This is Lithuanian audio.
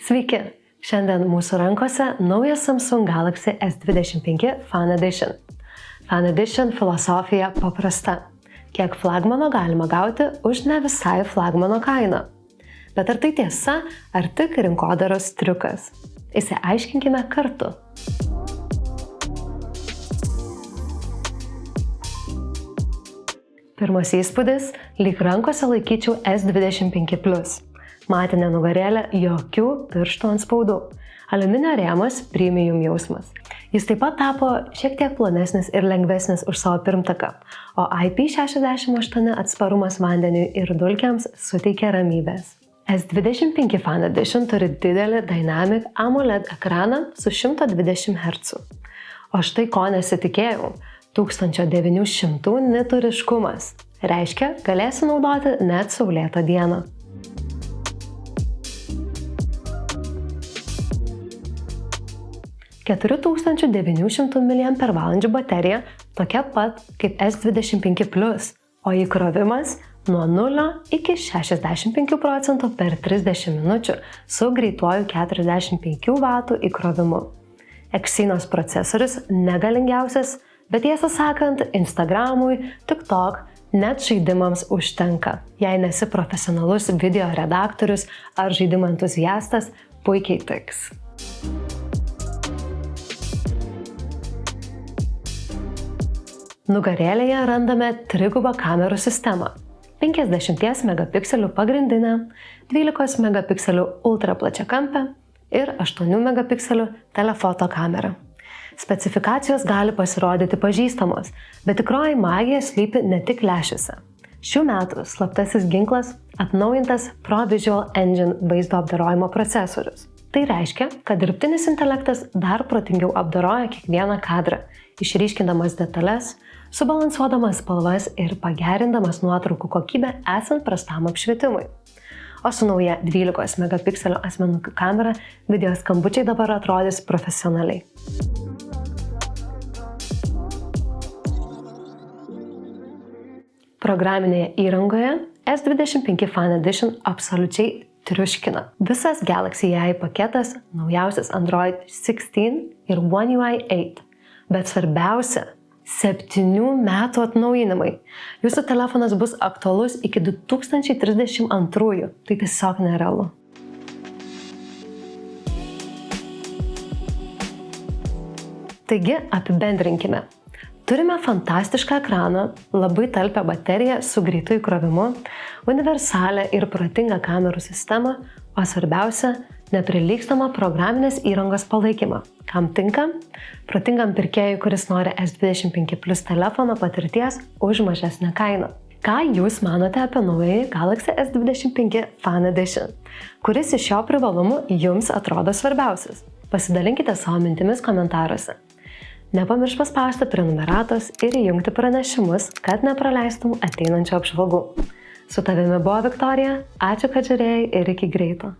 Sveiki! Šiandien mūsų rankose naujas Samsung Galaxy S25 Fan Edition. Fan Edition filosofija paprasta. Kiek flagmano galima gauti už ne visai flagmano kainą. Bet ar tai tiesa, ar tik rinkodaros triukas? Išsiaiškinkime kartu. Pirmas įspūdis – lyg rankose laikyčiau S25+. Matinė nugarėlė, jokių pirštų antspaudų. Aliuminio rėmas – premium jausmas. Jis taip pat tapo šiek tiek plonesnis ir lengvesnis už savo pirmtaką, o IP68 atsparumas vandeniui ir dulkėms suteikia ramybės. S25 Fan Edition turi didelį Dynamic AMOLED ekraną su 120 Hz. O štai ko nesitikėjau – 1900 nitų ryškumas. Reiškia, galėsi naudoti net saulėtą dieną. – 4900 mAh baterija tokia pat kaip S25+, o įkrovimas nuo 0 iki 65% per 30 minučių su greituoju 45 W įkrovimu. Exynos procesorius negalingiausias, bet tiesą sakant, Instagramui, TikTok, net žaidimams užtenka. Jei nesi profesionalus video redaktorius ar žaidimų entuziastas, puikiai tiks. Nugarėlėje randame trigubą kamerų sistemą. 50 megapikselių pagrindinė, 12 megapikselių ultra plačiakampė ir 8 megapikselių telefoto kamera. Specifikacijos gali pasirodyti pažįstamos, bet tikroji magija slypi ne tik lęšiuose. Šių metų slaptasis ginklas – atnaujintas ProVisual Engine vaizdo apdorojimo procesorius. Tai reiškia, kad dirbtinis intelektas dar protingiau apdoroja kiekvieną kadrą, išryškindamas detalės, subalansuodamas spalvas ir pagerindamas nuotraukų kokybę esant prastam apšvietimui. O su nauja 12 megapikselio asmenukių kamera video skambučiai dabar atrodys profesionaliai. Programinėje įrangoje S25 Fan Edition absoliučiai triuškina. Visas Galaxy AI paketas, naujausias Android 16 ir One UI 8. Bet svarbiausia – 7 metų atnaujinimai. Jūsų telefonas bus aktualus iki 2032. Tai tiesiog nerealu. Taigi apibendrinkime. Turime fantastišką ekraną, labai talpią bateriją su greitu įkrovimu, universalią ir protingą kamerų sistemą, o svarbiausia – neprilygstamą programinės įrangos palaikymą. Kam tinka? Protingam pirkėjui, kuris nori S25+ telefono patirties už mažesnę kainą. Ką jūs manote apie naująjį Galaxy S25 Fan Edition? Kuris iš šio privalumų jums atrodo svarbiausias? Pasidalinkite savo mintimis komentaruose. Nepamiršk paspausti prenumeratos ir įjungti pranešimus, kad nepraleistum ateinančių apžvalgų. Su tavimi buvo Viktorija, ačiū, kad žiūrėjai ir iki greito.